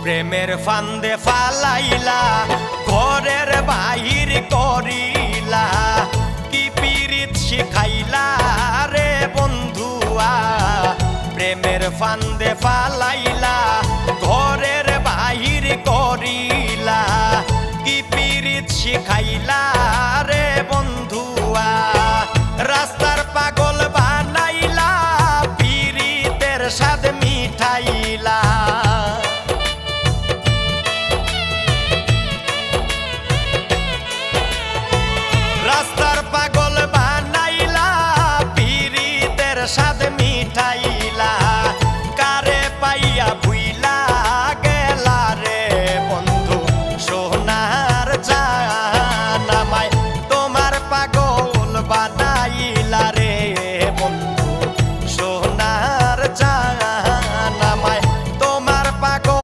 প্রেমের ফান্দে ফালাইলা ঘরের বাহির করিলা কি পীড়িত শিখাইলা রে বন্ধুয়া প্রেমের ফান্দে ফালাইলা ঘরের বাহির করিলা কি পীড়িত শিখাইলা